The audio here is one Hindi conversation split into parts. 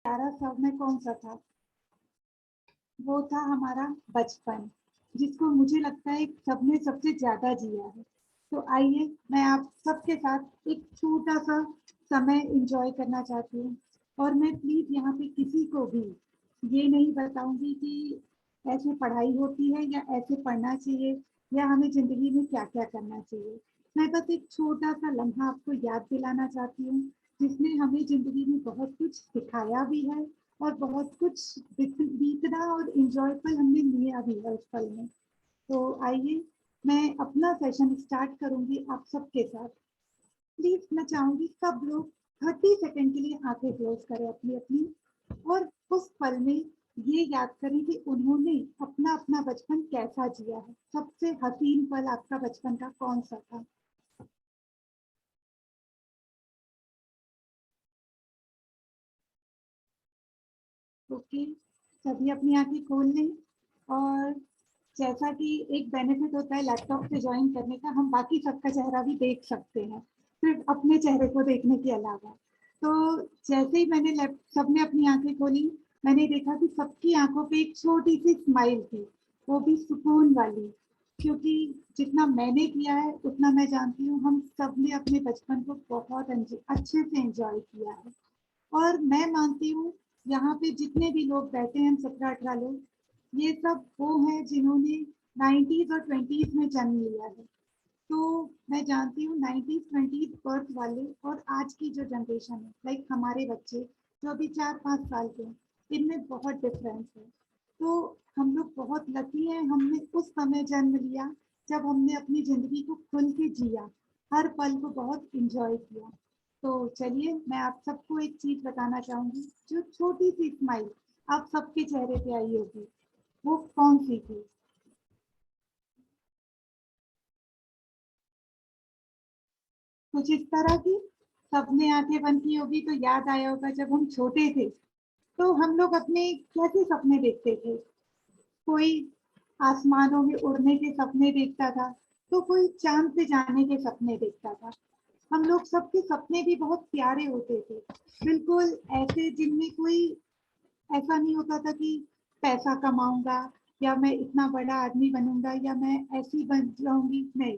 प्यारा समय कौन सा था? वो था हमारा बचपन, जिसको मुझे लगता है सबने सबसे ज्यादा जिया है। तो आइए मैं आप सबके साथ एक छोटा सा समय एंजॉय करना चाहती हूँ। और मैं प्लीज यहाँ पे किसी को भी ये नहीं बताऊंगी कि ऐसे पढ़ाई होती है या ऐसे पढ़ना चाहिए या हमें जिंदगी में क्या क्या करना चाहिए। मैं बस एक छोटा सा लम्हा आपको याद दिलाना चाहती हूँ, जिसने हमें जिंदगी में बहुत कुछ सिखाया भी है और बहुत कुछ बीतना और इंजॉयफुल हमने लिया भी है उस पल में। तो आइए मैं अपना सेशन स्टार्ट करूंगी आप सबके साथ। प्लीज मैं चाहूंगी सब लोग 30 सेकेंड के लिए आंखें क्लोज करें अपनी अपनी, और उस पल में ये याद करें कि उन्होंने अपना अपना बचपन कैसा जिया है। सबसे हसीन पल आपका बचपन का कौन सा था? ओके, सभी अपनी आंखें खोल लें। और जैसा कि एक बेनिफिट होता है लैपटॉप से ज्वाइन करने का, हम बाकी सबका चेहरा भी देख सकते हैं सिर्फ अपने चेहरे को देखने के अलावा। तो जैसे ही मैंने सबने अपनी आंखें खोली, मैंने देखा कि सबकी आंखों पे एक छोटी सी स्माइल थी, वो भी सुकून वाली। क्योंकि जितना मैंने किया है उतना मैं जानती हूँ हम सब ने अपने बचपन को बहुत अच्छे से एंजॉय किया है। और मैं मानती हूँ यहाँ पे जितने भी लोग बैठे हैं, 17-18 लोग, ये सब वो हैं जिन्होंने 90s और 20s में जन्म लिया है। तो मैं जानती हूँ 90s 20s बर्थ वाले और आज की जो जनरेशन है, लाइक हमारे बच्चे जो अभी 4-5 साल के हैं, इनमें बहुत डिफरेंस है। तो हम लोग बहुत लकी हैं, हमने उस समय जन्म लिया जब हमने अपनी जिंदगी को खुल के जिया, हर पल को बहुत इंजॉय किया। तो चलिए मैं आप सबको एक चीज बताना चाहूंगी, जो छोटी सी स्माइल आप सबके चेहरे पे आई होगी, वो कौन सी थी? कुछ इस तरह की। सबने आंखें बंद की होगी तो याद आया होगा जब हम छोटे थे तो हम लोग अपने कैसे सपने देखते थे। कोई आसमानों में उड़ने के सपने देखता था, तो कोई चांद पे जाने के सपने देखता था। हम लोग सबके सपने भी बहुत प्यारे होते थे, बिल्कुल ऐसे जिनमें कोई ऐसा नहीं होता था कि पैसा कमाऊंगा या मैं इतना बड़ा आदमी बनूंगा या मैं ऐसी बन जाऊंगी। नहीं,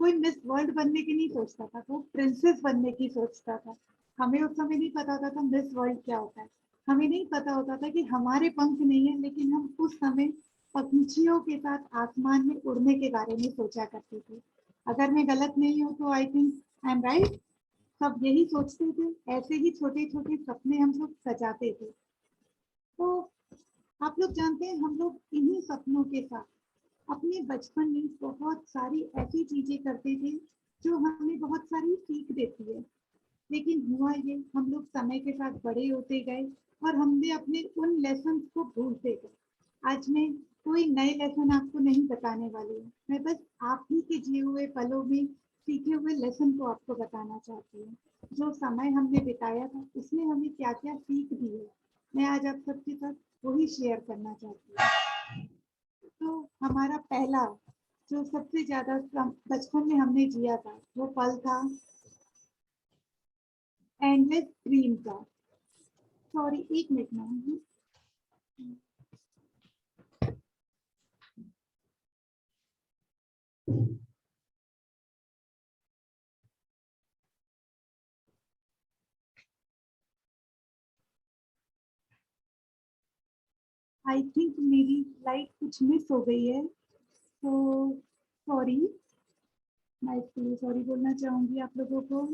कोई मिस वर्ल्ड बनने की नहीं सोचता था, वो प्रिंसेस बनने की सोचता था। हमें उस समय नहीं पता होता था मिस वर्ल्ड क्या होता है। हमें नहीं पता होता था कि हमारे पंख नहीं है, लेकिन हम उस समय पंछियों के साथ आसमान में उड़ने के बारे में सोचा करते थे। अगर मैं गलत नहीं हूँ तो I think I am right. सब यही सोचते थे, ऐसे ही छोटे छोटे सपने हम लोग सजाते थे। तो आप लोग जानते हैं हम लोग इन्हीं सपनों के साथ अपने बचपन में बहुत सारी ऐसी चीजें करते थे जो हमें बहुत सारी सीख देती है। लेकिन हुआ ये, हम लोग समय के साथ बड़े होते गए और हमने अपने उन लेसन को भूलते गए। आज मैं कोई नए लेसन आपको नहीं बताने वाली हूँ, मैं बस आप ही के जिए हुए पलों में सीखे हुए लेसन को आपको बताना चाहती हूँ। जो समय हमने बिताया था उसने हमें क्या क्या सीख दी है, मैं आज आप सबके साथ वही शेयर करना चाहती हूँ। तो हमारा पहला जो सबसे ज्यादा बचपन में हमने जिया था वो पल था एंडलेस ड्रीम का। सॉरी, एक मिनट में। आई थिंक मेरी लाइट कुछ मिस हो गई है, तो सॉरी। मैं इसके लिए सॉरी बोलना चाहूंगी आप लोगों को।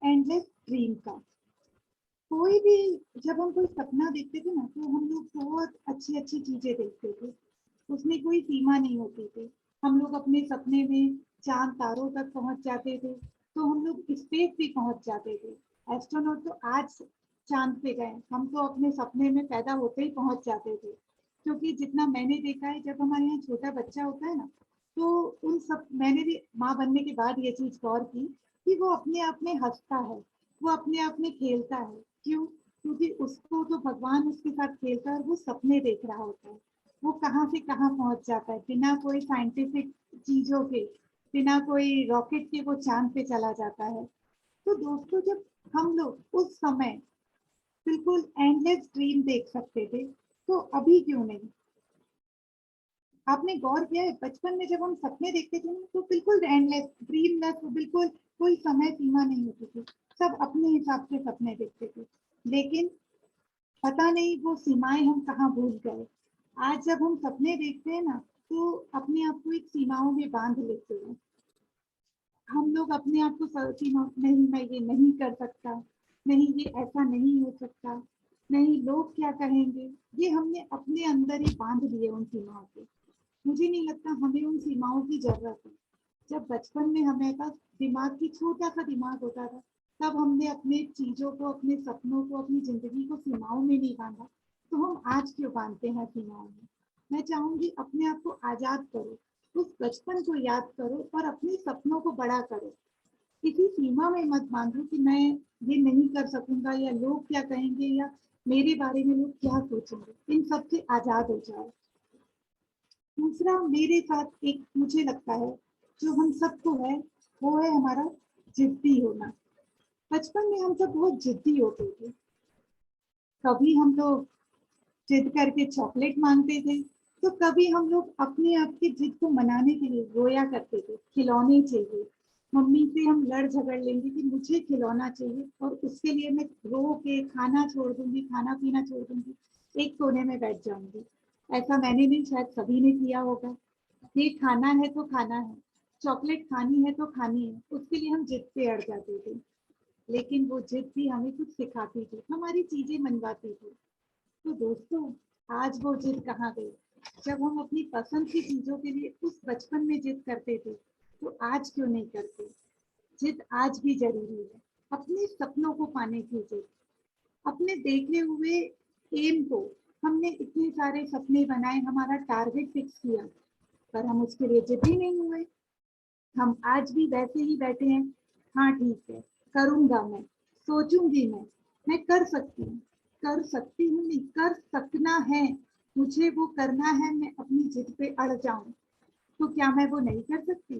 एंडलेस ड्रीम का कोई भी, जब हम कोई सपना देखते थे ना तो हम लोग बहुत अच्छी अच्छी चीजें देखते थे, उसमें कोई सीमा नहीं होती थी। हम लोग अपने सपने में चांद तारों तक पहुंच जाते थे, तो हम लोग स्पेस भी पहुंच जाते थे। एस्ट्रोनॉट तो आज चांद पे गए, हम तो अपने सपने में पैदा होते ही पहुंच जाते थे। क्योंकि जितना मैंने देखा है, जब हमारे यहाँ छोटा बच्चा होता है ना, तो उन सब, मैंने भी माँ बनने के बाद ये चीज गौर की कि वो अपने आप में हंसता है, वो अपने आप में खेलता है। क्यों? क्योंकि उसको तो भगवान उसके साथ खेलता है और वो सपने देख रहा होता है। वो कहाँ से कहाँ पहुंच जाता है बिना कोई साइंटिफिक चीजों के। बिना कोई रॉकेट के वो चांद पे चला जाता है। तो दोस्तों, जब हम लोग उस समय बिल्कुल एंडलेस ड्रीम देख सकते थे, तो अभी क्यों नहीं? आपने गौर किया है, बचपन में जब हम सपने देखते थे ना, तो बिल्कुल एंडलेस ड्रीमलेस, बिल्कुल कोई समय सीमा नहीं होती थी। सब अपने हिसाब से सपने देखते थे। लेकिन पता नहीं वो सीमाएं हम कहाँ भूल गए। आज जब हम सपने देखते हैं ना, तो अपने आप को एक सीमाओं में बांध लेते हैं। हम लोग अपने आप को सीमा, नहीं मैं ये नहीं कर सकता, नहीं ये ऐसा नहीं हो सकता, नहीं लोग क्या कहेंगे, ये हमने अपने अंदर ही बांध लिए उन सीमाओं को। मुझे नहीं लगता हमें उन सीमाओं की जरूरत है। जब बचपन में हमें पास दिमाग की छोटा सा दिमाग होता था, तब हमने अपने चीजों को, अपने सपनों को, अपनी जिंदगी को सीमाओं में नहीं बांधा। तो हम आज क्यों बांधते हैं सीमाओं में? मैं चाहूंगी अपने आप को आजाद करो, उस बचपन को याद करो और अपने सपनों को बड़ा करो। किसी सीमा में मत बांधो कि मैं ये नहीं कर सकूंगा, या लोग क्या कहेंगे, या मेरे बारे में लोग क्या सोचेंगे। इन सब से आजाद हो जाओ। दूसरा मेरे साथ एक मुझे लगता है जो हम सबको है, वो है हमारा जिद्दी होना। बचपन में हम सब बहुत जिद्दी होते थे। कभी हम लोग जिद करके चॉकलेट मांगते थे, तो कभी हम लोग अपने आप की जिद को मनाने के लिए रोया करते थे, खिलौने चाहिए। मम्मी से हम लड़ झगड़ लेंगे कि मुझे खिलौना चाहिए, और उसके लिए मैं रो के खाना छोड़ दूंगी, खाना पीना छोड़ दूंगी, एक कोने में बैठ जाऊंगी। ऐसा मैंने नहीं, शायद सभी ने किया होगा। ये खाना है तो खाना है, चॉकलेट खानी है तो खानी है, उसके लिए हम जिद पे अड़ जाते थे। लेकिन वो जिद भी हमें कुछ सिखाती थी, हमारी चीजें मनवाती थी। तो दोस्तों, आज वो जिद कहाँ गई? जब हम अपनी पसंद की चीजों के लिए उस बचपन में जिद करते थे, तो आज क्यों नहीं करते? जिद आज भी जरूरी है। अपने सपनों को पाने की जिद, अपने देखे हुए एम को, हमने इतने सारे सपने बनाए, हमारा टारगेट फिक्स किया, पर हम उसके लिए जिद्दी नहीं हुए। हम आज भी वैसे ही बैठे हैं। हाँ ठीक है, करूंगा मैं, सोचूंगी मैं कर सकती हूँ, कर सकती हूँ नहीं, कर सकना है, मुझे वो करना है, मैं अपनी जिद पे अड़ जाऊं, तो क्या मैं वो नहीं कर सकती?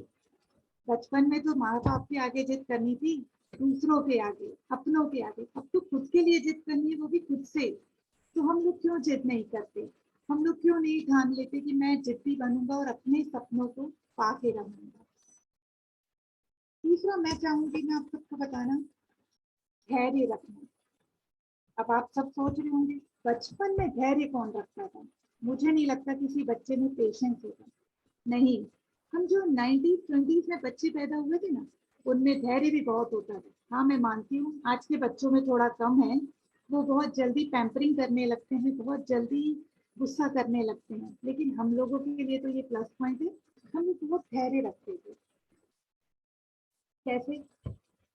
बचपन में तो माँ बाप के आगे जिद करनी थी, दूसरों के आगे, अपनों के आगे। अब तो खुद के लिए जिद करनी है, वो भी खुद से। तो हम लोग क्यों जिद नहीं करते? हम लोग क्यों नहीं ठान लेते कि मैं जिद्दी बनूंगा और अपने सपनों को पाके रहूंगा? तीसरा मैं चाहूंगी, मैं आप सबको बताना, धैर्य रखना। अब आप सब सोच रहे होंगे, बचपन में धैर्य कौन रखता था? मुझे नहीं लगता किसी बच्चे में पेशेंस होगा। नहीं, हम जो 90s 20s में बच्चे पैदा हुए थे ना, उनमें धैर्य भी बहुत होता था। हाँ मैं मानती हूँ आज के बच्चों में थोड़ा कम है। वो बहुत जल्दी पैम्परिंग करने लगते हैं, बहुत जल्दी गुस्सा करने लगते हैं, लेकिन हम लोगों के लिए तो ये प्लस पॉइंट है। हम लोग बहुत धैर्य रखते थे। कैसे?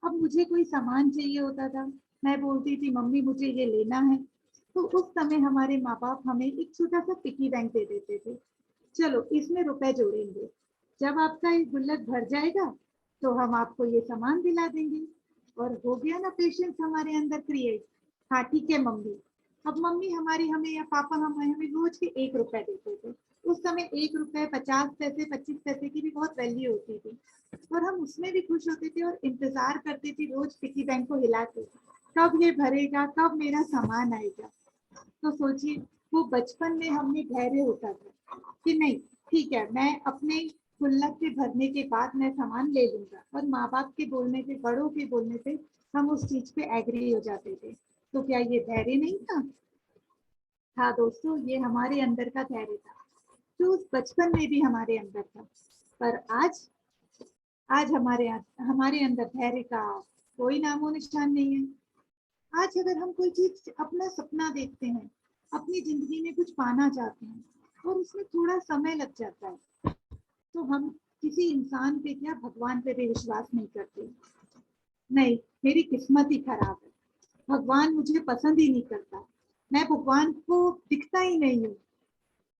अब मुझे कोई सामान चाहिए होता था, मैं बोलती थी मम्मी मुझे ये लेना है, तो उस समय हमारे माँ बाप हमें एक छोटा सा पिकी बैंक दे देते थे, चलो इसमें रुपए जोड़ेंगे, जब आपका ये गुल्लक भर जाएगा तो हम आपको ये सामान दिला देंगे। और हो गया ना पेशेंस हमारे अंदर क्रिएट। हाँ ठीक है मम्मी। अब मम्मी हमारी हमें या पापा हमें हमें रोज के 1 रुपए देते थे। उस समय 1 रुपए 50 पैसे 25 पैसे की भी बहुत वैल्यू होती थी, और हम उसमें भी खुश होते थे और इंतजार करते थे रोज पिकी बैंक को हिला के, कब ये भरेगा, कब मेरा सामान आएगा। तो सोचिए, वो बचपन में हमने धैर्य होता था कि नहीं ठीक है, मैं अपने गुल्लक के भरने के बाद मैं सामान ले लूंगा, और माँ बाप के बोलने पे, बड़ों के बोलने पे हम उस चीज पे एग्री हो जाते थे। तो क्या ये धैर्य नहीं था? हाँ दोस्तों, ये हमारे अंदर का धैर्य था, जो उस बचपन में भी हमारे अंदर था। पर आज, आज हमारे अंदर धैर्य का कोई नामो निशान नहीं है। आज अगर हम कोई चीज, अपना सपना देखते हैं, अपनी जिंदगी में कुछ पाना चाहते हैं, और उसमें थोड़ा समय लग जाता है, तो हम किसी इंसान पे क्या, भगवान पे भी विश्वास नहीं करते। नहीं, मेरी किस्मत ही खराब है, भगवान मुझे पसंद ही नहीं करता, मैं भगवान को दिखता ही नहीं हूँ।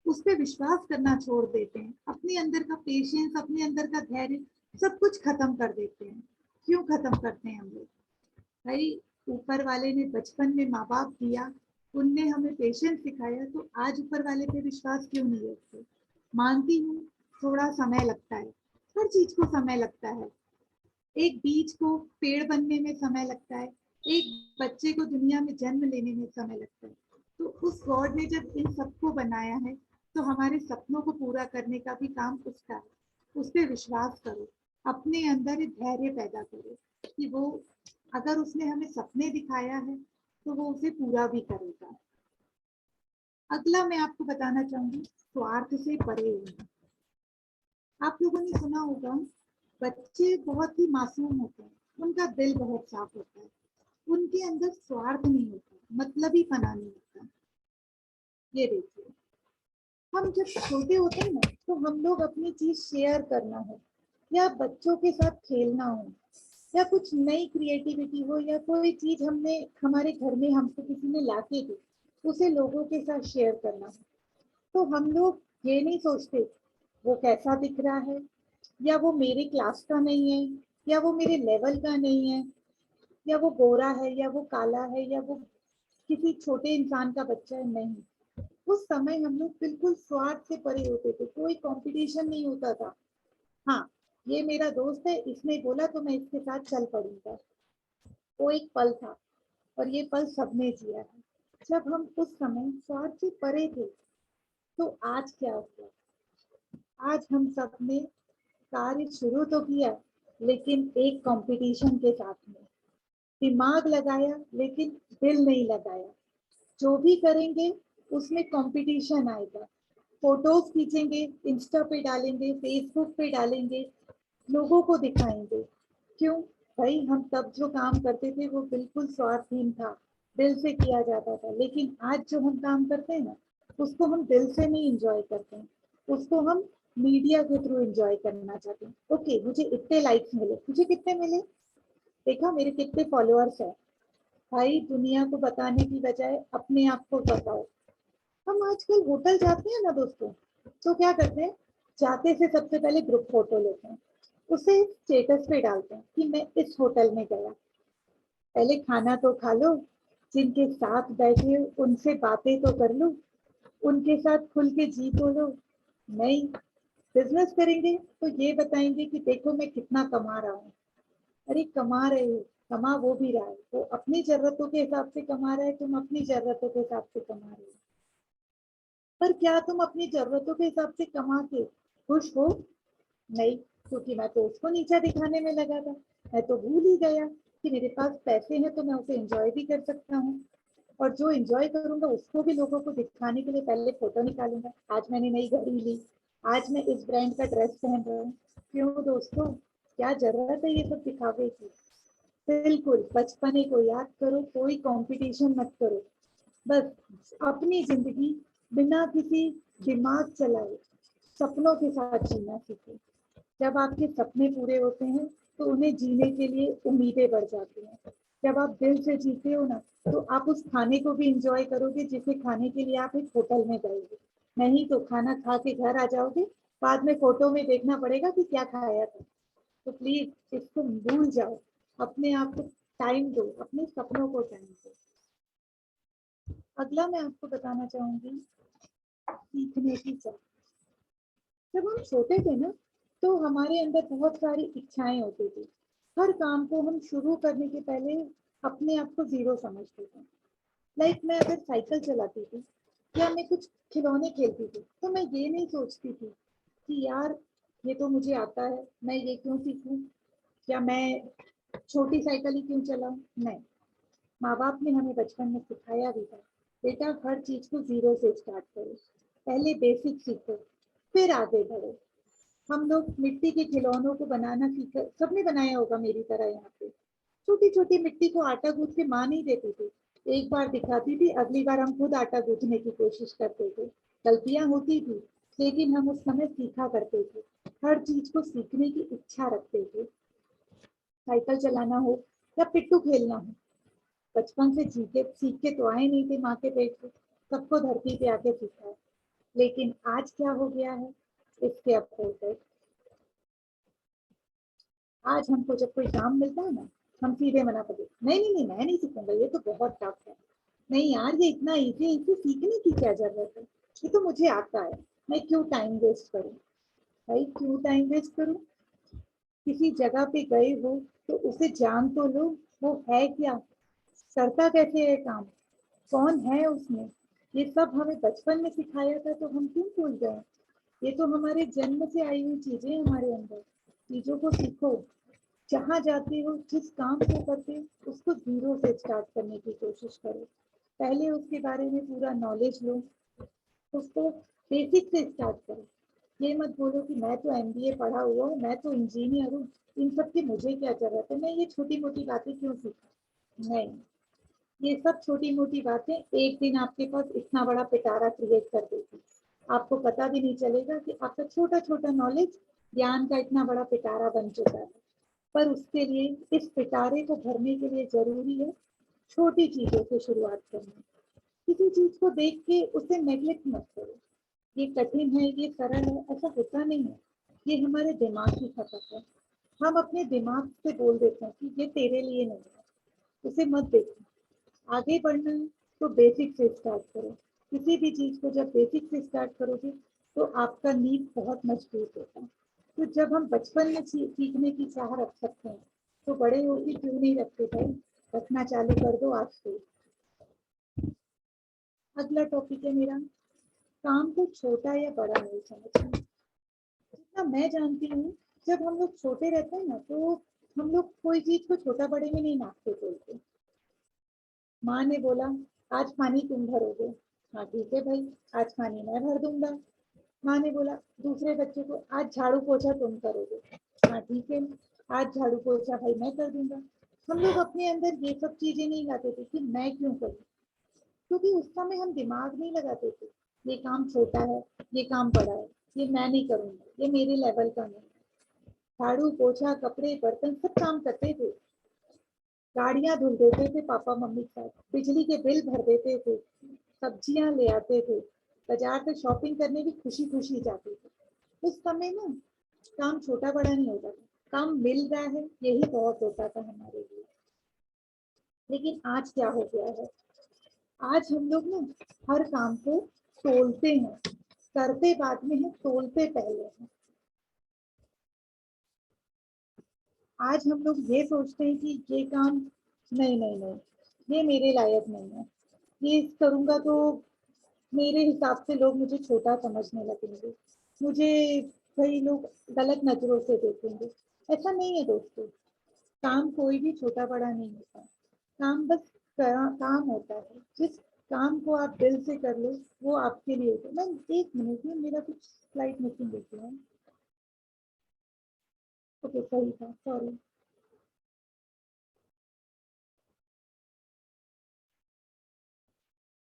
उस पर विश्वास करना छोड़ देते हैं, अपने अंदर का पेशेंस, अपने अंदर का धैर्य, सब कुछ खत्म कर देते हैं। क्यों खत्म करते हैं हम लोग? भाई, ऊपर वाले ने बचपन में माँ बाप दिया, उनने हमें पेशेंस सिखाया, तो आज ऊपर वाले पे विश्वास क्यों नहीं रखते? मानती हूँ थोड़ा समय लगता है, हर चीज को समय लगता है। एक बीज को पेड़ बनने में समय लगता है, एक बच्चे को दुनिया में जन्म लेने में समय लगता है। तो उस गॉड ने जब इन सबको बनाया है तो हमारे सपनों को पूरा करने का भी काम उसका है। उस पर विश्वास करो, अपने अंदर एक धैर्य पैदा करो कि वो अगर उसने हमें सपने दिखाया है तो वो उसे पूरा भी करेगा। अगला मैं आपको बताना चाहूंगी, स्वार्थ से परे होना। आप लोगों ने सुना होगा, बच्चे बहुत ही मासूम होते हैं, उनका दिल बहुत साफ होता है, उनके अंदर स्वार्थ नहीं होता, मतलबी पना नहीं होता। ये देखिए, हम जब छोटे होते हैं ना तो हम लोग अपनी चीज शेयर करना हो या बच्चों के साथ खेलना हो या कुछ नई क्रिएटिविटी हो या कोई चीज हमने हमारे घर में हमको किसी ने लाके दी उसे लोगों के साथ शेयर करना हो, तो हम लोग ये नहीं सोचते वो कैसा दिख रहा है, या वो मेरे क्लास का नहीं है, या वो मेरे लेवल का नहीं है, या वो गोरा है या वो काला है या वो किसी छोटे इंसान का बच्चा है। नहीं, उस समय हम लोग बिल्कुल स्वार्थ से परे होते थे, कोई कंपटीशन नहीं होता था। हाँ, ये मेरा दोस्त है, इसने बोला तो मैं इसके साथ चल पड़ूंगा। वो एक पल था और ये पल सबने जिया है। जब हम उस समय स्वार्थ से परे थे तो आज क्या हुआ, आज हम सब ने कार्य शुरू तो किया लेकिन एक कंपटीशन के साथ में दिमाग लगाया लेकिन दिल नहीं लगाया। जो भी करेंगे उसमें कंपटीशन आएगा, फोटोज खींचेंगे, इंस्टा पे डालेंगे, फेसबुक पे डालेंगे, लोगों को दिखाएंगे। क्यों भाई, हम तब जो काम करते थे वो बिल्कुल स्वार्थहीन था, दिल से किया जाता था। लेकिन आज जो हम काम करते हैं ना उसको हम दिल से नहीं एंजॉय करते हैं, उसको हम मीडिया के थ्रू एंजॉय करना चाहते हैं। ओके, मुझे इतने लाइक्स मिले, मुझे कितने मिले, देखा मेरे कितने फॉलोअर्स है। भाई, दुनिया को बताने की बजाय अपने आप को बताओ। हम आजकल होटल जाते हैं ना दोस्तों, तो क्या करते हैं, जाते से सबसे पहले ग्रुप फोटो लेते हैं, उसे स्टेटस पे डालते हैं कि मैं इस होटल में गया। पहले खाना तो खा लो, जिनके साथ बैठे उनसे बातें तो कर लो, उनके साथ खुल के जी तो लो। नहीं, बिजनेस करेंगे तो ये बताएंगे कि देखो मैं कितना कमा रहा हूँ। अरे कमा रहे हो, कमा वो भी रहा है, वो अपनी जरूरतों के हिसाब से कमा रहा है, तुम अपनी जरूरतों के हिसाब से कमा रहे हो। पर क्या तुम अपनी जरूरतों के हिसाब से कमा के खुश हो? नहीं, क्योंकि मैं तो उसको नीचा दिखाने में लगा था। मैं तो भूल ही गया कि मेरे पास पैसे हैं तो मैं उसे एंजॉय भी कर सकता हूँ, और जो एंजॉय करूंगा उसको भी लोगों को दिखाने के लिए पहले फोटो निकालूंगा। आज मैंने नई घड़ी ली, आज मैं इस ब्रांड का ड्रेस पहन रहा हूँ। क्यों दोस्तों, क्या जरूरत है ये सब दिखावे की? बिल्कुल बचपने को याद करो, कोई कंपटीशन मत करो, बस अपनी जिंदगी बिना किसी दिमाग चलाए सपनों के साथ जीना सीखो। जब आपके सपने पूरे होते हैं तो उन्हें जीने के लिए उम्मीदें बढ़ जाती हैं। जब आप दिल से जीते हो ना तो आप उस खाने को भी इंजॉय करोगे जिसे खाने के लिए आप एक होटल में गए। नहीं तो खाना खा के घर आ जाओगे, बाद में फोटो में देखना पड़ेगा कि क्या खाया था। तो प्लीज इसको भूल जाओ, अपने आप को टाइम दो, अपने सपनों को टाइम दो। अगला मैं आपको बताना चाहूंगी, सीखने की चाह। जब हम छोटे थे ना तो हमारे अंदर बहुत सारी इच्छाएं होती थी। हर काम को हम शुरू करने के पहले अपने आप को जीरो समझते थे। लाइक मैं अगर साइकिल चलाती थी या मैं कुछ खिलौने खेलती थी तो मैं ये नहीं सोचती थी कि यार ये तो मुझे आता है, मैं ये क्यों सीखूं, या मैं छोटी साइकिल ही क्यों चलाऊं। नहीं, माँ बाप ने हमें बचपन में सिखाया भी था, बेटा हर चीज को जीरो से स्टार्ट करो, पहले बेसिक सीखो फिर आगे बढ़ो। हम लोग मिट्टी के खिलौनों को बनाना सीखा, सबने बनाया होगा मेरी तरह। यहाँ पे छोटी छोटी मिट्टी को आटा गूंथ के माँ नहीं देती थी, एक बार दिखाती थी, अगली बार हम खुद आटा गूंथने की कोशिश करते थे। गलतियां होती थी लेकिन हम उस समय सीखा करते थे, हर चीज को सीखने की इच्छा रखते थे। साइकिल चलाना हो या पिट्टू खेलना हो, बचपन से सीख के तो आए नहीं थे माँ के पेट से, सबको धरती पे आके सीखा है। लेकिन आज क्या हो गया है, इसके अपोजिट। आज हमको जब कोई काम मिलता है ना, हम सीधे मना कर देते, नहीं नहीं नहीं मैं नहीं सीखूंगा, ये तो बहुत टफ है। नहीं यार, ये इतना इजी है, इसे सीखने की क्या जरूरत है, ये तो मुझे आता है, मैं क्यों टाइम वेस्ट करूं। भाई क्यों टाइम वेस्ट करूं, किसी जगह पे गए हो तो उसे जान तो लो, वो है क्या, करता कैसे है काम, कौन है उसमें। ये सब हमें बचपन में सिखाया था तो हम क्यों भूल गए। ये तो हमारे जन्म से आई हुई चीजें हैं हमारे अंदर। चीजों को सीखो, जहाँ जाते हो जिस काम को करते हो उसको जीरो से स्टार्ट करने की कोशिश करो। पहले उसके बारे में पूरा नॉलेज लो, उसको बेसिक से स्टार्ट करो। ये मत बोलो कि मैं तो एमबीए पढ़ा हुआ हूँ, मैं तो इंजीनियर हूँ, इन सब की मुझे क्या जरूरत है, मैं ये छोटी मोटी बातें क्यों सीखूं। नहीं, ये सब छोटी मोटी बातें एक दिन आपके पास इतना बड़ा पिटारा क्रिएट कर देगी। आपको पता भी नहीं चलेगा कि आपका छोटा छोटा नॉलेज ज्ञान का इतना बड़ा पिटारा बन चुका है। पर उसके लिए, इस पिटारे को भरने के लिए जरूरी है छोटी चीजों से शुरुआत करना। किसी चीज को देख के उसे नेग्लेक्ट मत करो। ये कठिन है, ये सरल है, ऐसा होता नहीं है। ये हमारे दिमाग की खपत है। हम अपने दिमाग से बोल देते हैं कि ये तेरे लिए नहीं है, उसे मत देखो। आगे बढ़ना है तो बेसिक से स्टार्ट करो। किसी भी चीज को जब बेसिक से स्टार्ट करोगे तो आपका नींव बहुत मजबूत होता है। तो जब हम बचपन में सीखने की चाह रख सकते हैं तो बड़े होकर क्यों नहीं रखते भाई। रखना चालू कर दो आज से। अगला टॉपिक है मेरा, काम को छोटा या बड़ा नहीं समझना। जितना मैं जानती हूँ, जब हम लोग छोटे रहते हैं ना तो हम लोग कोई चीज को छोटा बड़े में नहीं नापते बोलते। माँ ने बोला आज पानी तुम भरोगे, हाँ ठीक है भाई, आज पानी मैं भर दूंगा। माँ ने बोला दूसरे बच्चे को आज झाड़ू पोछा तुम करोगे, हाँ ठीक है, आज झाड़ू पोछा भाई मैं कर दूंगा। हम लोग अपने अंदर ये सब चीजें नहीं लाते थे कि मैं क्यों करूँ, क्योंकि उस समय हम दिमाग नहीं लगाते थे। ये काम छोटा है, ये काम बड़ा है, ये मैं नहीं करूंगा, ये मेरे लेवल का नहीं। झाड़ू पोछा कपड़े बर्तन सब काम करते थे। गाड़ियां धुल देते थे पापा मम्मी के साथ, बिजली के बिल भर देते थे, सब्जियां ले आते थे, बाजार से शॉपिंग करने भी खुशी खुशी जाते थे। उस समय ना काम छोटा बड़ा नहीं होता था, काम मिल रहा है यही बहुत होता था हमारे लिए। लेकिन आज क्या हो गया है, आज हम लोग ना हर काम को तोलते हैं, करते बाद में है, तोलते पहले हैं। आज हम लोग ये सोचते हैं कि ये काम नहीं नहीं नहीं, ये मेरे लायक नहीं है, ये करूंगा तो मेरे हिसाब से लोग मुझे छोटा समझने लगेंगे, मुझे कई लोग गलत नजरों से देखेंगे। ऐसा नहीं है दोस्तों, काम कोई भी छोटा बड़ा नहीं होता। काम बस काम होता है। जिस काम को आप दिल से कर लो वो आपके लिए होता है। मैं एक मिनट में, मेरा कुछ स्लाइड मिसिंग देती हूँ। ओके सही था, सॉरी।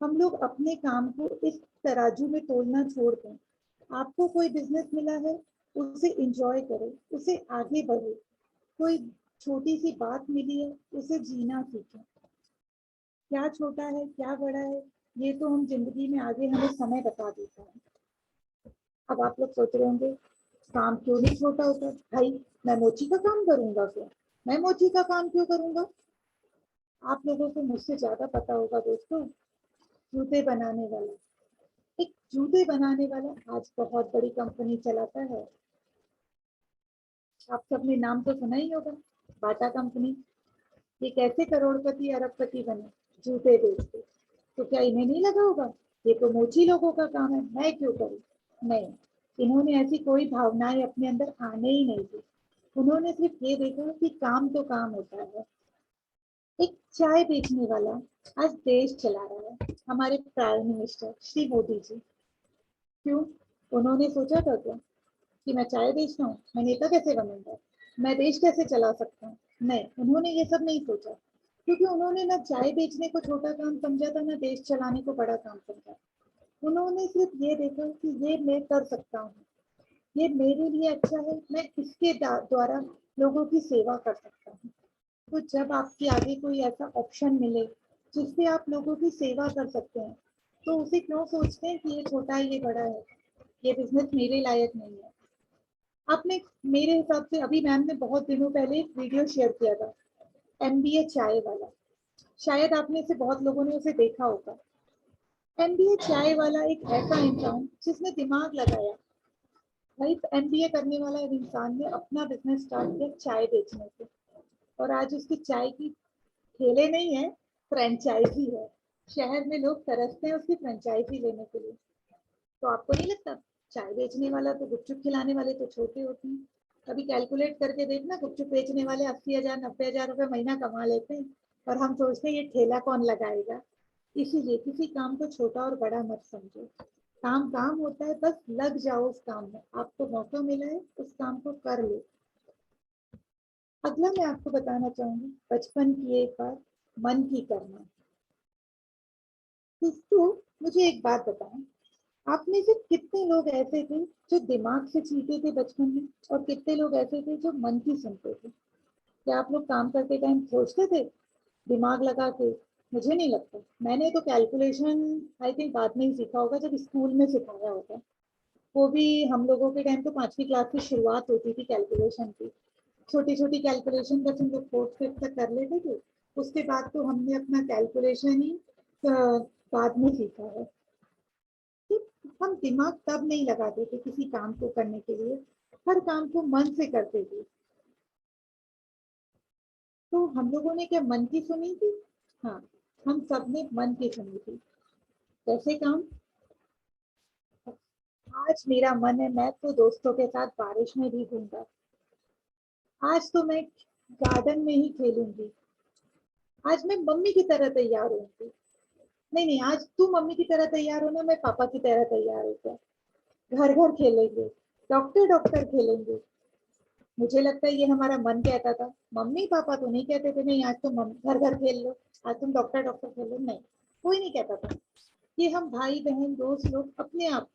हम लोग अपने काम को इस तराजू में तोलना छोड़ दें। आपको कोई बिजनेस मिला है, उसे एंजॉय करो, उसे आगे बढ़ो। कोई छोटी सी बात मिली है, उसे जीना सीखें। क्या छोटा है क्या बड़ा है, ये तो हम जिंदगी में आगे हमें समय बता देता है। अब आप लोग सोच रहे होंगे काम क्यों नहीं छोटा होता भाई, मैं मोची का काम करूंगा क्या, मैं मोची का काम क्यों करूंगा। आप लोगों को मुझसे ज्यादा पता होगा दोस्तों। जूते बनाने वाला, एक जूते बनाने वाला आज बहुत बड़ी कंपनी चलाता है। आप सबने नाम तो सुना ही होगा, बाटा कंपनी। ये कैसे करोड़पति अरबपति बने, जूते बेच के। तो क्या इन्हें नहीं लगा होगा ये तो मोची लोगों का काम है, मैं क्यों करूं। नहीं, इन्होंने ऐसी कोई भावनाएं अपने अंदर आने ही नहीं दी। उन्होंने सिर्फ ये देखा कि काम तो काम होता है। एक चाय बेचने वाला आज देश चला रहा है, हमारे प्राइम मिनिस्टर श्री मोदी जी। क्यों, उन्होंने सोचा था क्या कि मैं चाय बेच रहा हूँ, मैं नेता कैसे बनूंगा, मैं देश कैसे चला सकता हूँ। नहीं, उन्होंने ये सब नहीं सोचा, क्योंकि उन्होंने ना चाय बेचने को छोटा काम समझा था, ना देश चलाने को बड़ा काम समझा। उन्होंने सिर्फ ये देखा कि ये मैं कर सकता हूँ, ये मेरे लिए अच्छा है, मैं इसके द्वारा लोगों की सेवा कर सकता हूँ। तो जब आपके आगे कोई ऐसा ऑप्शन मिले जिससे आप लोगों की सेवा कर सकते हैं, तो उसे क्यों सोचते हैं कि ये छोटा है ये बड़ा है, ये बिजनेस मेरे लायक नहीं है। आपने, मेरे हिसाब से अभी मैम ने बहुत दिनों पहले एक वीडियो शेयर किया था, एमबीए चाय वाला। शायद आपने से बहुत लोगों ने उसे देखा होगा। एमबीए चाय वाला एक ऐसा इंसान जिसने दिमाग लगाया, भाई एमबीए करने वाला एक इंसान ने अपना बिजनेस स्टार्ट किया चाय बेचने से, और आज उसकी चाय की ठेले नहीं है, फ्रेंचाइजी है। शहर में लोग तरसते हैं उसकी फ्रेंचाइजी लेने के लिए। तो आपको नहीं लगता चाय बेचने वाला तो गुपचुप खिलाने वाले तो छोटे होते हैं? कभी कैलकुलेट करके देखना, गुपचुप बेचने वाले 80,000 90,000 रुपए महीना कमा लेते हैं, और हम सोचते हैं ये ठेला कौन लगाएगा। इसीलिए किसी काम को छोटा और बड़ा मत समझो। काम काम होता है, बस लग जाओ उस काम में। आपको मौका मिला है, उस काम को कर लो। अगला मैं आपको बताना चाहूंगी बचपन की एक बात, मन की करना। दोस्तों, मुझे एक बात बताएं, आप में से कितने लोग ऐसे थे जो दिमाग से चीते थे बचपन में, और कितने लोग ऐसे थे जो मन की सुनते थे? क्या आप लोग काम करते टाइम सोचते थे दिमाग लगा के? मुझे नहीं लगता। मैंने तो कैलकुलेशन आई थिंक बाद में ही सीखा होगा, जब स्कूल में सिखाया होगा। वो भी हम लोगों के टाइम तो 5वीं क्लास की शुरुआत होती थी कैलकुलेशन की। छोटी छोटी कैलकुलेशन बस हम लोग 4th 5th तक कर लेते थे। उसके बाद तो हमने अपना कैलकुलेशन ही बाद में सीखा है। कि हम दिमाग तब नहीं लगाते थे किसी काम को करने के लिए, हर काम को मन से करते थे। तो हम लोगों ने क्या मन की सुनी थी? हाँ, हम सब ने मन की सुनी थी। कैसे काम? आज मेरा मन है मैं तो दोस्तों के साथ बारिश में भीगूंगा, आज तो मैं गार्डन में ही खेलूंगी, आज मैं मम्मी की तरह तैयार होंगी। नहीं नहीं, आज तू मम्मी की तरह तैयार होना, मैं पापा की तरह तैयार हो गया। घर घर खेलेंगे, डॉक्टर डॉक्टर खेलेंगे। मुझे लगता है ये हमारा मन कहता था। मम्मी पापा तो नहीं कहते थे नहीं आज तुम घर घर खेल लो, आज तुम डॉक्टर डॉक्टर खेलो, नहीं, कोई नहीं कहता था। ये हम भाई बहन दोस्त लोग अपने आप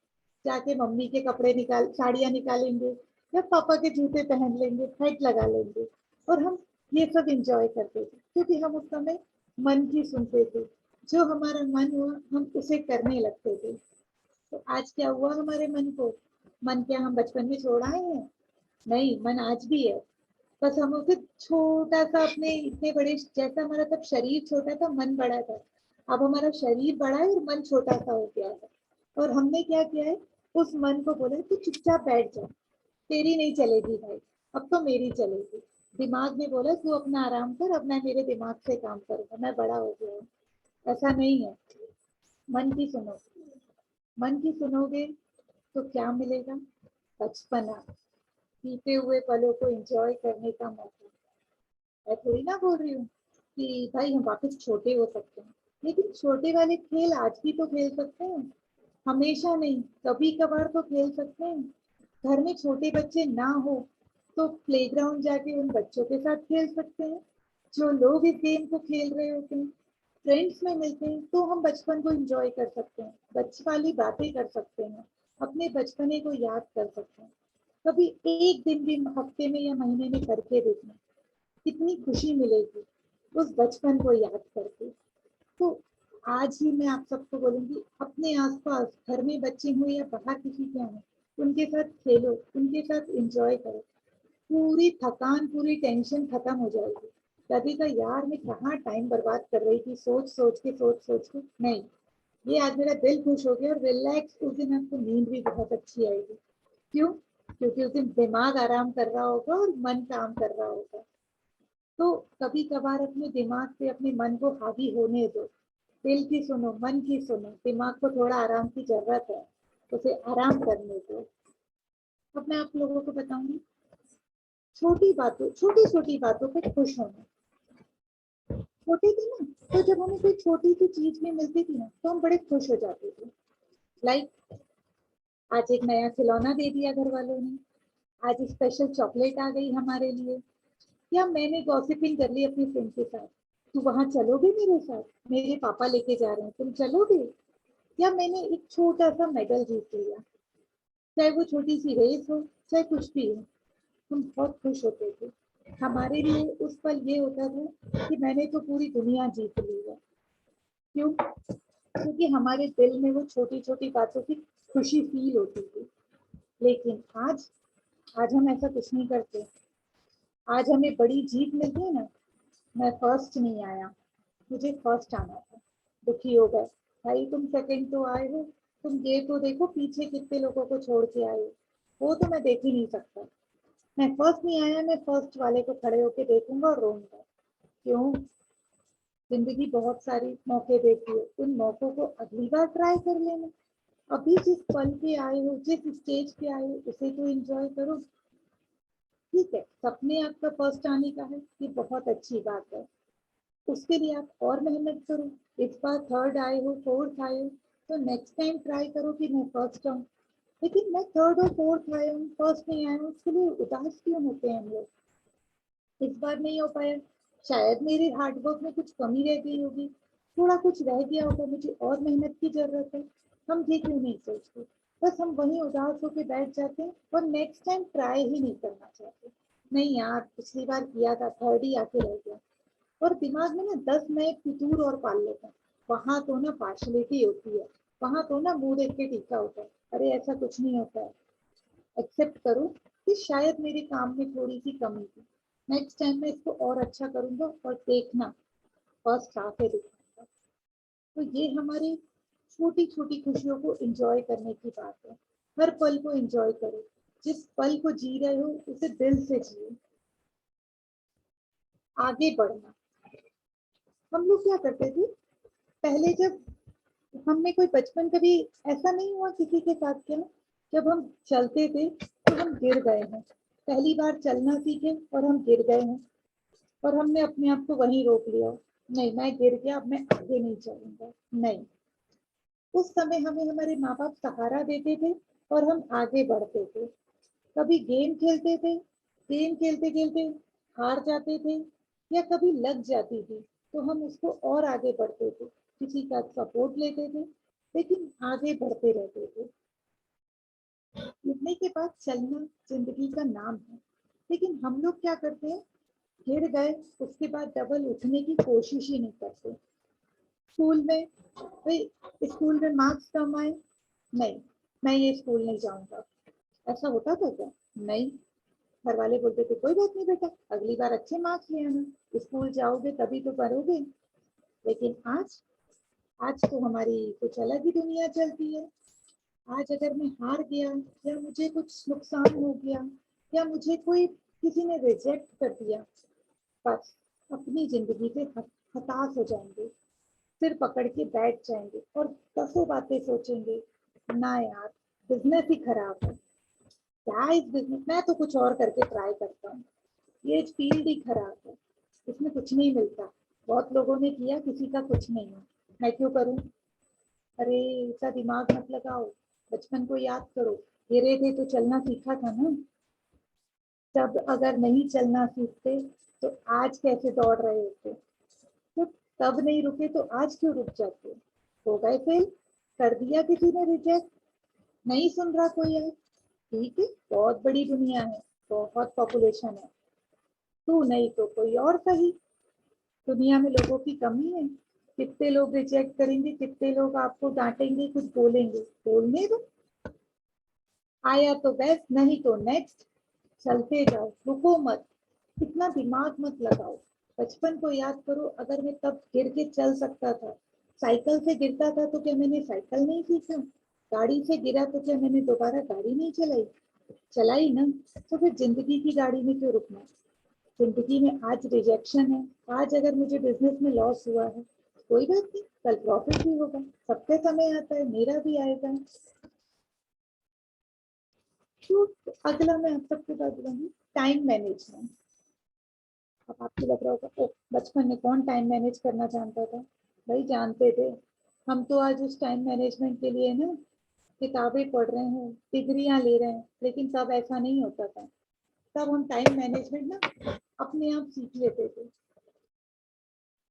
जाके मम्मी के कपड़े निकाल साड़ियां निकालेंगे, या पापा के जूते पहन लेंगे, फाइट लगा लेंगे, और हम ये सब इंजॉय करते थे क्योंकि हम उस समय मन की सुनते थे। जो हमारा मन हुआ हम उसे करने लगते थे। तो आज क्या हुआ हमारे मन को? मन क्या हम बचपन में छोड़ आए हैं? नहीं, मन आज भी है। बस हम उसे छोटा सा अपने इतने बड़े, जैसा हमारा तब शरीर छोटा था मन बड़ा था, अब हमारा शरीर बड़ा है और मन छोटा सा हो गया है। और हमने क्या किया है, उस मन को बोला तू चुपचाप बैठ जा, तेरी नहीं चलेगी भाई, अब तो मेरी चलेगी। दिमाग ने बोला तू अपना आराम कर, अब मैं मेरे दिमाग से काम करूंगा, मैं बड़ा हो गया हूँ। ऐसा नहीं है। मन की सुनो, मन की सुनोगे तो क्या मिलेगा? बचपना, बीते हुए पलों को एंजॉय करने का मौका। मैं थोड़ी ना बोल रही हूँ कि भाई हम वापस छोटे हो सकते हैं, लेकिन छोटे वाले खेल आज भी तो खेल सकते हैं, हमेशा नहीं, कभी कभार तो खेल सकते हैं। घर में छोटे बच्चे ना हो तो प्लेग्राउंड जाके उन बच्चों के साथ खेल सकते हैं जो लोग इस गेम को खेल रहे होते हैं। फ्रेंड्स में मिलते हैं तो हम बचपन को एंजॉय कर सकते हैं, बच्चे वाली बातें कर सकते हैं, अपने बचपने को याद कर सकते हैं। कभी एक दिन भी हफ्ते में या महीने में करके देखना, कितनी खुशी मिलेगी उस बचपन को याद करके। तो आज ही मैं आप सबको बोलूंगी, अपने आसपास घर में बच्चे हो या बाहर किसी के हो, उनके साथ खेलो, उनके साथ एंजॉय करो। पूरी थकान पूरी टेंशन खत्म हो जाएगी। लगेगा यार मैं कहाँ टाइम बर्बाद कर रही थी, सोच सोच के नहीं, ये आज मेरा दिल खुश हो गया और रिलैक्स। उस दिन आपको नींद भी बहुत अच्छी आएगी। क्यों? क्योंकि उस दिन दिमाग आराम कर रहा होगा और मन काम कर रहा होगा। तो कभी कभार अपने दिमाग पे अपने मन को हावी होने दो। दिल की सुनो, मन की सुनो, दिमाग को थोड़ा आराम की जरूरत है, उसे आराम करने दो। अब मैं आप लोगों को बताऊंगी छोटी बातों, छोटी छोटी बातों पे खुश होना। छोटे थे ना, तो जब हमें कोई छोटी सी चीज भी मिलती थी ना तो हम बड़े खुश हो जाते थे। लाइक आज एक नया खिलौना दे दिया घर वालों ने, आज स्पेशल चॉकलेट आ गई हमारे लिए, या मैंने गॉसिपिंग कर ली अपनी फ्रेंड के साथ, तू वहां चलोगे मेरे साथ, मेरे पापा लेके जा रहे हैं तुम चलोगे, या मैंने एक छोटा सा मेडल जीत लिया। चाहे वो छोटी सी रेस हो, चाहे कुछ भी हो, हम बहुत खुश होते थे। हमारे लिए उस पल ये होता था कि मैंने तो पूरी दुनिया जीत ली है। क्यों? क्योंकि हमारे दिल में वो छोटी छोटी बातों की खुशी फील होती थी। लेकिन आज, आज हम ऐसा कुछ नहीं करते। आज हमें बड़ी जीत मिलती है ना, मैं फर्स्ट नहीं आया, मुझे फर्स्ट आना था, दुखी हो गए। भाई तुम सेकंड तो आए हो, तुम ये तो देखो पीछे कितने लोगों को छोड़ के आए हो। वो तो मैं देख ही नहीं सकता। मैं फर्स्ट नहीं आया, मैं फर्स्ट वाले को खड़े होके देखूंगा और रोऊंगा। क्यों? जिंदगी बहुत सारी मौके देती है, उन मौकों को अगली बार ट्राई कर लेना। अभी जिस पल पे आए हो, जिस स्टेज पे आए हो, उसे तो एंजॉय करो। ठीक है, सपने आपका फर्स्ट आने का है, ये बहुत अच्छी बात है। उसके लिए आप और मेहनत करो। इस बार थर्ड आए हो, फोर्थ आए हो, तो नेक्स्ट टाइम ट्राई करो कि मैं फर्स्ट आऊँ। लेकिन मैं थर्ड और फोर्थ आया हूँ, फर्स्ट नहीं आया हूँ, उसके लिए उदास क्यों होते हैं हम लोग? इस बार नहीं हो पाया, शायद मेरे हार्डवर्क में कुछ कमी रह गई होगी, थोड़ा कुछ रह गया होगा, मुझे और मेहनत की जरूरत है। हम ये क्यों नहीं सोचते? बस हम वहीं उदास होकर बैठ जाते हैं और नेक्स्ट टाइम ट्राई ही नहीं करना चाहते। नहीं यार, पिछली बार किया था, थर्ड ही आके रह गया। और दिमाग में ना 10 नए फितूर और पाल लेते हैं। वहां तो ना पार्शलिटी होती है, वहां तो ना मुंह देख के टीका होता है। अरे ऐसा कुछ नहीं होता है। एक्सेप्ट करो कि शायद मेरे काम में थोड़ी सी कमी थी, नेक्स्ट टाइम मैं इसको और अच्छा करूंगा और देखना फर्स्ट आके दिखाऊंगा। तो ये हमारी छोटी छोटी खुशियों को एंजॉय करने की बात है। हर पल को एंजॉय करो, जिस पल को जी रहे हो उसे दिल से जियो। आगे बढ़ना। हम लोग क्या करते थे पहले, जब हमने कोई बचपन कभी ऐसा नहीं हुआ किसी के साथ क्या, जब हम चलते थे तो हम गिर गए हैं। पहली बार चलना सीखे और हम गिर गए हैं, और हमने अपने आप को वहीं रोक लिया। नहीं, मैं गिर गया, अब मैं आगे नहीं चलूंगा। नहीं, उस समय हमें हमारे माँ बाप सहारा देते थे और हम आगे बढ़ते थे। कभी गेम खेलते थे, गेम खेलते खेलते हार जाते थे या कभी लग जाती थी, तो हम उसको और आगे बढ़ते थे, किसी का सपोर्ट लेते थे, लेकिन आगे बढ़ते रहते थे। गिरने के बाद चलना जिंदगी का नाम है। लेकिन हम लोग क्या करते हैं, गिर गए, उसके बाद डबल उठने की कोशिश ही नहीं करते। स्कूल में, भाई स्कूल में मार्क्स कम आए, नहीं, मैं ये स्कूल नहीं जाऊंगा। ऐसा होता था क्या? नहीं। घर वाले बोलते थे कोई बात नहीं बेटा, अगली बार अच्छे मार्क्स ले आना, स्कूल जाओगे तभी तो पढ़ोगे। लेकिन आज, आज तो हमारी कुछ अलग ही दुनिया चलती है। आज अगर मैं हार गया या मुझे कुछ नुकसान हो गया या मुझे कोई किसी ने रिजेक्ट कर दिया, बस अपनी जिंदगी पे हताश हो जाएंगे, सिर पकड़ के बैठ जाएंगे और दसों बातें सोचेंगे। ना यार, बिजनेस ही खराब है, क्या इस बिजनेस, मैं तो कुछ और करके ट्राई करता हूँ। ये फील्ड ही खराब है, इसमें कुछ नहीं मिलता, बहुत लोगों ने किया, किसी का कुछ नहीं है, मैं क्यों करूँ? अरे ऐसा दिमाग मत लगाओ, बचपन को याद करो। गिरे थे तो चलना सीखा था ना। तब अगर नहीं चलना सीखते तो आज कैसे दौड़ रहे होते? तो तब नहीं रुके तो आज क्यों रुक जाते? हो गए फेल, कर दिया किसी ने रिजेक्ट, नहीं सुन रहा कोई है। ठीक है, बहुत बड़ी दुनिया है, बहुत पॉपुलेशन है, तू नहीं तो कोई और सही। दुनिया में लोगों की कमी है? कितने लोग रिजेक्ट करेंगे, कितने लोग आपको डांटेंगे, कुछ बोलेंगे, बोलने दो। आया तो बेस्ट, नहीं तो नेक्स्ट। चलते जाओ, रुको मत, इतना दिमाग मत लगाओ। बचपन को याद करो, अगर मैं तब गिर के चल सकता था, साइकिल से गिरता था तो क्या मैंने साइकिल नहीं सीखा? गाड़ी से गिरा तो क्या मैंने दोबारा गाड़ी नहीं चलाई? चलाई ना। तो फिर जिंदगी की गाड़ी में क्यों रुकना? जिंदगी में आज रिजेक्शन है, आज अगर मुझे बिजनेस में लॉस हुआ है, कोई बात नहीं, कल प्रॉफिट भी होगा। सबके समय आता है, मेरा भी आएगा। तो अगला मैं आप सबके साथ बोलूंगी, टाइम मैनेजमेंट। अब आपको लग रहा होगा, ओ बचपन में कौन टाइम मैनेज करना जानता था? भाई जानते थे। हम तो आज उस टाइम मैनेजमेंट के लिए ना किताबें पढ़ रहे हैं, डिग्रियां ले रहे हैं, लेकिन तब ऐसा नहीं होता था। तब हम टाइम मैनेजमेंट ना अपने आप सीख लेते थे।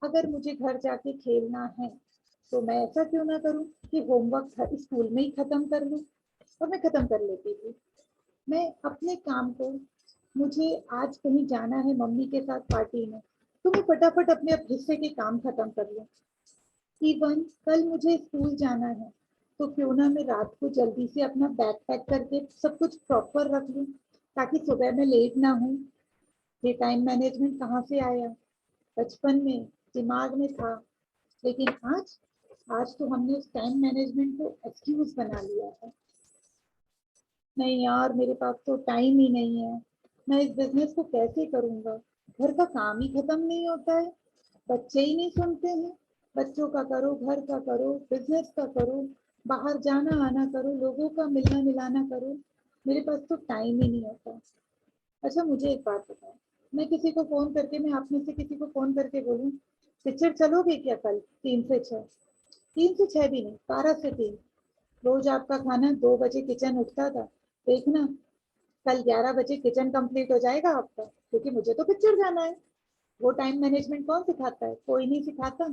अगर मुझे घर जाके खेलना है तो मैं ऐसा क्यों ना करूं कि होमवर्क स्कूल में ही खत्म कर लूं, और मैं खत्म कर लेती थी। मैं अपने काम को, मुझे आज कहीं जाना है मम्मी के साथ पार्टी में, तो मैं फटाफट अपने हिस्से के काम खत्म कर लूं। इवन कल मुझे स्कूल जाना है तो क्यों ना मैं रात को जल्दी से अपना बैग पैक करके सब कुछ प्रॉपर रख लूं, ताकि सुबह में लेट ना हूं। ये टाइम मैनेजमेंट कहाँ से आया? बचपन में दिमाग में था, लेकिन आज, आज तो हमने उस टाइम मैनेजमेंट को एक्सक्यूज बना लिया है। नहीं यार मेरे पास तो टाइम ही नहीं है, मैं इस बिजनेस को कैसे करूंगा, घर का काम ही खत्म नहीं होता है, बच्चे ही नहीं सुनते हैं, बच्चों का करो, घर का करो, बिजनेस का करो, बाहर जाना आना करो, लोगों का मिलना मिलाना करो, मेरे पास तो टाइम ही नहीं होता। अच्छा मुझे एक बात बताओ, मैं किसी को फोन करके, मैं आप में से किसी को फोन करके बोलूं पिक्चर चलोगे क्या कल 3 से 6, 3 से 6 भी नहीं, 12 से 3, रोज आपका खाना 2 बजे किचन उठता था, देखना कल 11 बजे किचन कंप्लीट हो जाएगा आपका, क्योंकि मुझे तो पिक्चर जाना है। वो टाइम मैनेजमेंट कौन सिखाता है, कोई नहीं सिखाता,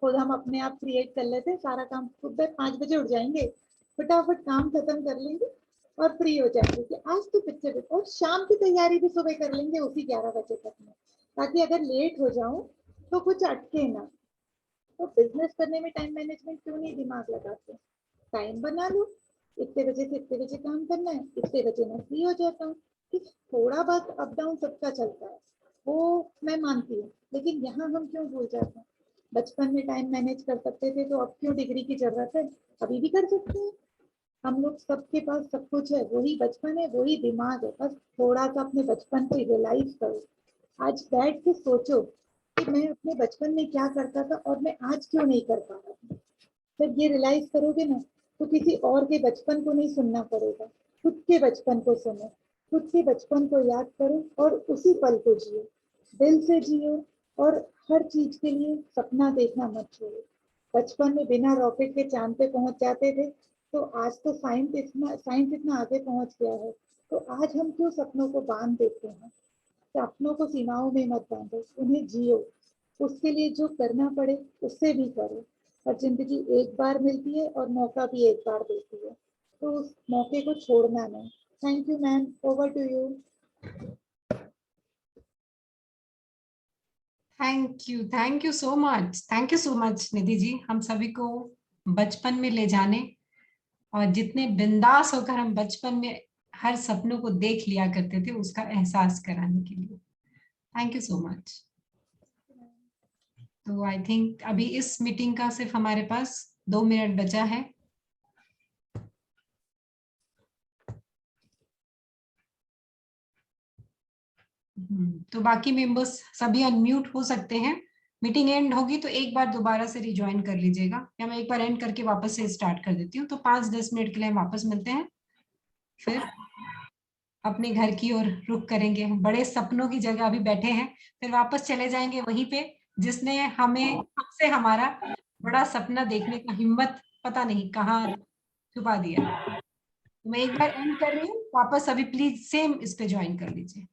खुद हम अपने आप क्रिएट कर लेते हैं सारा काम, सुबह 5 बजे उठ जाएंगे, फटाफट काम खत्म कर लेंगे और फ्री हो जाएंगे कि आज तो पिक्चर, और शाम की तैयारी भी सुबह कर लेंगे उसी 11 बजे तक में, ताकि अगर लेट हो जाऊं तो कुछ अटके ना। तो बिजनेस करने में टाइम मैनेजमेंट क्यों नहीं दिमाग लगाते, टाइम बना लो, इतने बजे से इतने बजे काम करना है, इतने बजे मैं फ्री हो जाता हूँ, कि थोड़ा बहुत अप डाउन सबका चलता है, वो मैं मानती हूँ, लेकिन यहाँ हम क्यों भूल जाते हैं, बचपन में टाइम मैनेज कर सकते थे तो अब क्यों डिग्री की जरूरत है, अभी भी कर सकते हैं, हम लोग सबके पास सब कुछ है, वही बचपन है, वही दिमाग है, बस थोड़ा सा अपने बचपन को रियलाइज करो, आज बैठ के सोचो कि मैं अपने बचपन में क्या करता था और मैं आज क्यों नहीं कर पा रहा। जब ये रियलाइज करोगे ना, तो किसी और के बचपन को नहीं सुनना पड़ेगा, खुद के बचपन को सुनो, खुद के बचपन को याद करो और उसी पल को जियो, दिल से जियो, और हर चीज के लिए सपना देखना मत छोड़ो। बचपन में बिना रॉकेट के चांद पे पहुंच जाते थे, तो आज तो साइंस इतना आगे पहुंच गया है, तो आज हम क्यों सपनों को बांध देते हैं। सपनों को सीमाओं में मत बांधो, उन्हें जियो, उसके लिए जो करना पड़े उससे भी करो, और जिंदगी एक बार मिलती है और मौका भी एक बार देती है, तो उस मौके को छोड़ना नहीं। Thank you ma'am, over to you. Thank you so much Nidhi ji, हम सभी को बचपन में ले जाने और जितने बिंदास होकर हम बचपन में हर सपनों को देख लिया करते थे उसका एहसास कराने के लिए थैंक यू सो मच। तो आई थिंक अभी इस मीटिंग का सिर्फ हमारे पास 2 मिनट बचा है। तो बाकी मेंबर्स सभी अनम्यूट हो सकते हैं। मीटिंग एंड होगी तो एक बार दोबारा से रिज्वाइन कर लीजिएगा, या मैं एक बार एंड करके वापस से स्टार्ट कर देती हूँ, तो 5-10 मिनट के लिए हम वापस मिलते हैं, फिर अपने घर की ओर रुख करेंगे। हम बड़े सपनों की जगह अभी बैठे हैं, फिर वापस चले जाएंगे वहीं पे जिसने हमें सबसे हमारा बड़ा सपना देखने का हिम्मत पता नहीं कहाँ छुपा दिया। तो मैं एक बार एंड कर रही हूँ, वापस अभी प्लीज सेम इस पे ज्वाइन कर लीजिए।